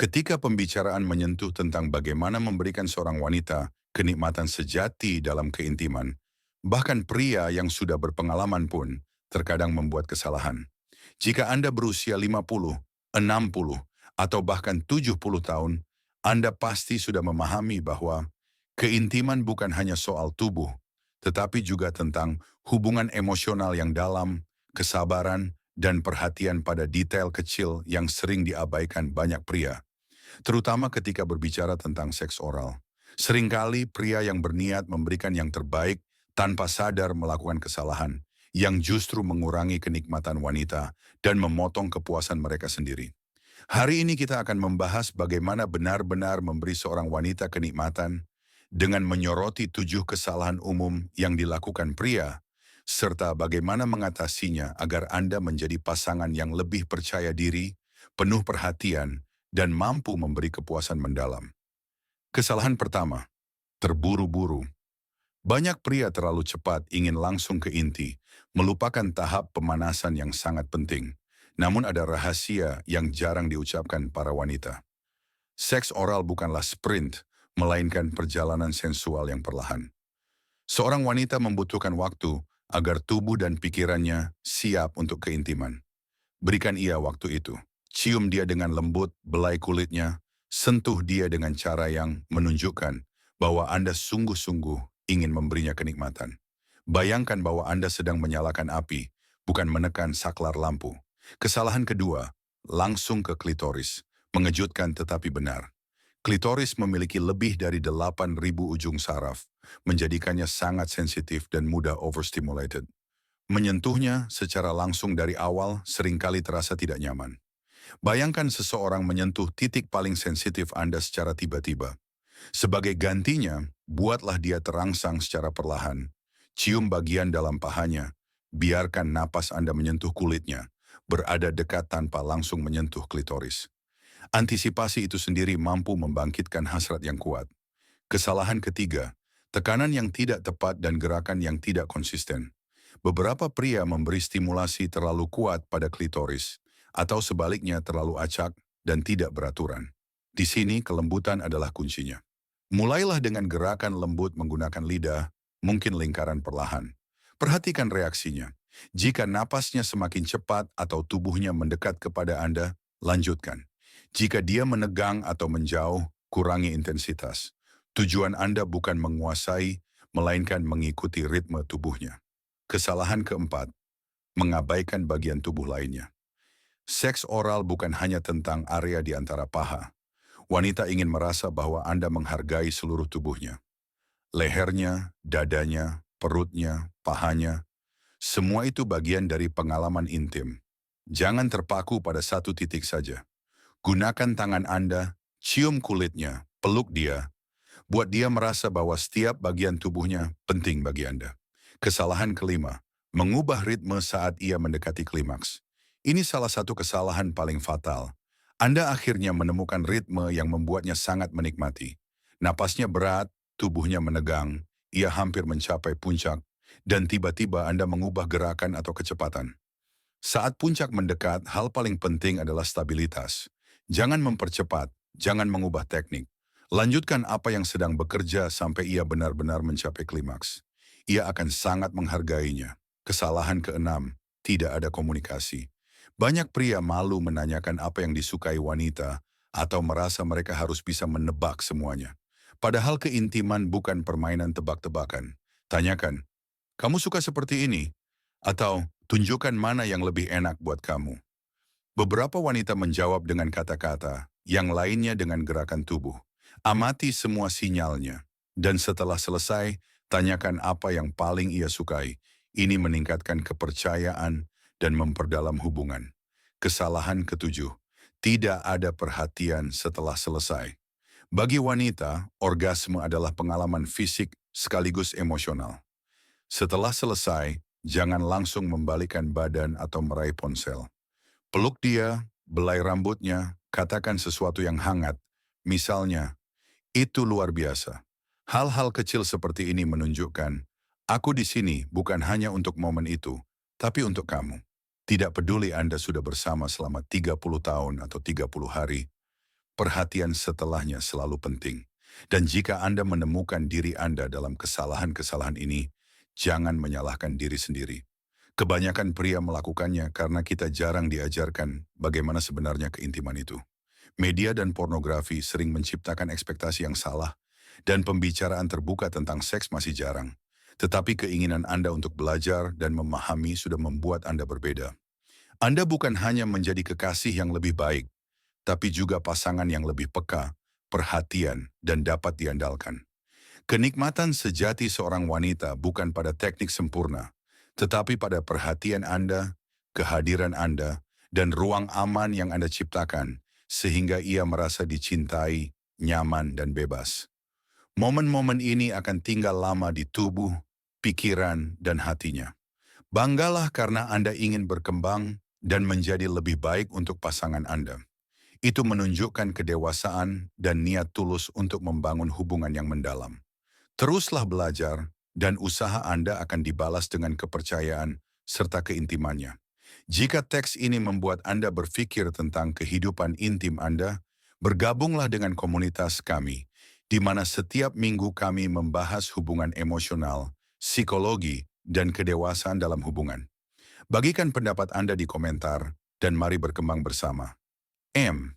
Ketika pembicaraan menyentuh tentang bagaimana memberikan seorang wanita kenikmatan sejati dalam keintiman, bahkan pria yang sudah berpengalaman pun terkadang membuat kesalahan. Jika Anda berusia 50, 60, atau bahkan 70 tahun, Anda pasti sudah memahami bahwa keintiman bukan hanya soal tubuh, tetapi juga tentang hubungan emosional yang dalam, kesabaran, dan perhatian pada detail kecil yang sering diabaikan banyak pria. Terutama ketika berbicara tentang seks oral. Seringkali pria yang berniat memberikan yang terbaik tanpa sadar melakukan kesalahan, yang justru mengurangi kenikmatan wanita dan memotong kepuasan mereka sendiri. Hari ini kita akan membahas bagaimana benar-benar memberi seorang wanita kenikmatan dengan menyoroti 7 kesalahan umum yang dilakukan pria, serta bagaimana mengatasinya agar Anda menjadi pasangan yang lebih percaya diri, penuh perhatian, dan mampu memberi kepuasan mendalam. Kesalahan pertama, terburu-buru. Banyak pria terlalu cepat ingin langsung ke inti, melupakan tahap pemanasan yang sangat penting. Namun ada rahasia yang jarang diucapkan para wanita. Seks oral bukanlah sprint, melainkan perjalanan sensual yang perlahan. Seorang wanita membutuhkan waktu agar tubuh dan pikirannya siap untuk keintiman. Berikan ia waktu itu. Cium dia dengan lembut, belai kulitnya, sentuh dia dengan cara yang menunjukkan bahwa Anda sungguh-sungguh ingin memberinya kenikmatan. Bayangkan bahwa Anda sedang menyalakan api, bukan menekan saklar lampu. Kesalahan kedua, langsung ke klitoris. Mengejutkan tetapi benar. Klitoris memiliki lebih dari 8.000 ujung saraf, menjadikannya sangat sensitif dan mudah overstimulated. Menyentuhnya secara langsung dari awal seringkali terasa tidak nyaman. Bayangkan seseorang menyentuh titik paling sensitif Anda secara tiba-tiba. Sebagai gantinya, buatlah dia terangsang secara perlahan. Cium bagian dalam pahanya, biarkan napas Anda menyentuh kulitnya, berada dekat tanpa langsung menyentuh klitoris. Antisipasi itu sendiri mampu membangkitkan hasrat yang kuat. Kesalahan ketiga, tekanan yang tidak tepat dan gerakan yang tidak konsisten. Beberapa pria memberi stimulasi terlalu kuat pada klitoris, atau sebaliknya terlalu acak dan tidak beraturan. Di sini kelembutan adalah kuncinya. Mulailah dengan gerakan lembut menggunakan lidah, mungkin lingkaran perlahan. Perhatikan reaksinya. Jika napasnya semakin cepat atau tubuhnya mendekat kepada Anda, lanjutkan. Jika dia menegang atau menjauh, kurangi intensitas. Tujuan Anda bukan menguasai, melainkan mengikuti ritme tubuhnya. Kesalahan keempat, mengabaikan bagian tubuh lainnya. Seks oral bukan hanya tentang area di antara paha. Wanita ingin merasa bahwa Anda menghargai seluruh tubuhnya. Lehernya, dadanya, perutnya, pahanya, semua itu bagian dari pengalaman intim. Jangan terpaku pada satu titik saja. Gunakan tangan Anda, cium kulitnya, peluk dia, buat dia merasa bahwa setiap bagian tubuhnya penting bagi Anda. Kesalahan kelima, mengubah ritme saat ia mendekati klimaks. Ini salah satu kesalahan paling fatal. Anda akhirnya menemukan ritme yang membuatnya sangat menikmati. Napasnya berat, tubuhnya menegang, ia hampir mencapai puncak, dan tiba-tiba Anda mengubah gerakan atau kecepatan. Saat puncak mendekat, hal paling penting adalah stabilitas. Jangan mempercepat, jangan mengubah teknik. Lanjutkan apa yang sedang bekerja sampai ia benar-benar mencapai klimaks. Ia akan sangat menghargainya. Kesalahan keenam, tidak ada komunikasi. Banyak pria malu menanyakan apa yang disukai wanita atau merasa mereka harus bisa menebak semuanya. Padahal keintiman bukan permainan tebak-tebakan. Tanyakan, kamu suka seperti ini? Atau tunjukkan mana yang lebih enak buat kamu. Beberapa wanita menjawab dengan kata-kata, yang lainnya dengan gerakan tubuh. Amati semua sinyalnya. Dan setelah selesai, tanyakan apa yang paling ia sukai. Ini meningkatkan kepercayaan dan memperdalam hubungan. Kesalahan ketujuh, tidak ada perhatian setelah selesai. Bagi wanita, orgasme adalah pengalaman fisik sekaligus emosional. Setelah selesai, jangan langsung membalikan badan atau meraih ponsel. Peluk dia, belai rambutnya, katakan sesuatu yang hangat. Misalnya, itu luar biasa. Hal-hal kecil seperti ini menunjukkan, aku di sini bukan hanya untuk momen itu, tapi untuk kamu. Tidak peduli Anda sudah bersama selama 30 tahun atau 30 hari. perhatian setelahnya selalu penting. Dan jika Anda menemukan diri Anda dalam kesalahan-kesalahan ini, jangan menyalahkan diri sendiri. Kebanyakan pria melakukannya karena kita jarang diajarkan bagaimana sebenarnya keintiman itu. Media dan pornografi sering menciptakan ekspektasi yang salah, dan pembicaraan terbuka tentang seks masih jarang. Tetapi keinginan Anda untuk belajar dan memahami sudah membuat Anda berbeda. Anda bukan hanya menjadi kekasih yang lebih baik, tapi juga pasangan yang lebih peka, perhatian, dan dapat diandalkan. Kenikmatan sejati seorang wanita bukan pada teknik sempurna, tetapi pada perhatian Anda, kehadiran Anda, dan ruang aman yang Anda ciptakan, sehingga ia merasa dicintai, nyaman, dan bebas. Momen-momen ini akan tinggal lama di tubuh, pikiran, dan hatinya. Banggalah karena Anda ingin berkembang dan menjadi lebih baik untuk pasangan Anda. Itu menunjukkan kedewasaan dan niat tulus untuk membangun hubungan yang mendalam. Teruslah belajar, dan usaha Anda akan dibalas dengan kepercayaan serta keintimannya. Jika teks ini membuat Anda berpikir tentang kehidupan intim Anda, bergabunglah dengan komunitas kami, di mana setiap minggu kami membahas hubungan emosional, psikologi, dan kedewasaan dalam hubungan. Bagikan pendapat Anda di komentar, dan mari berkembang bersama. M.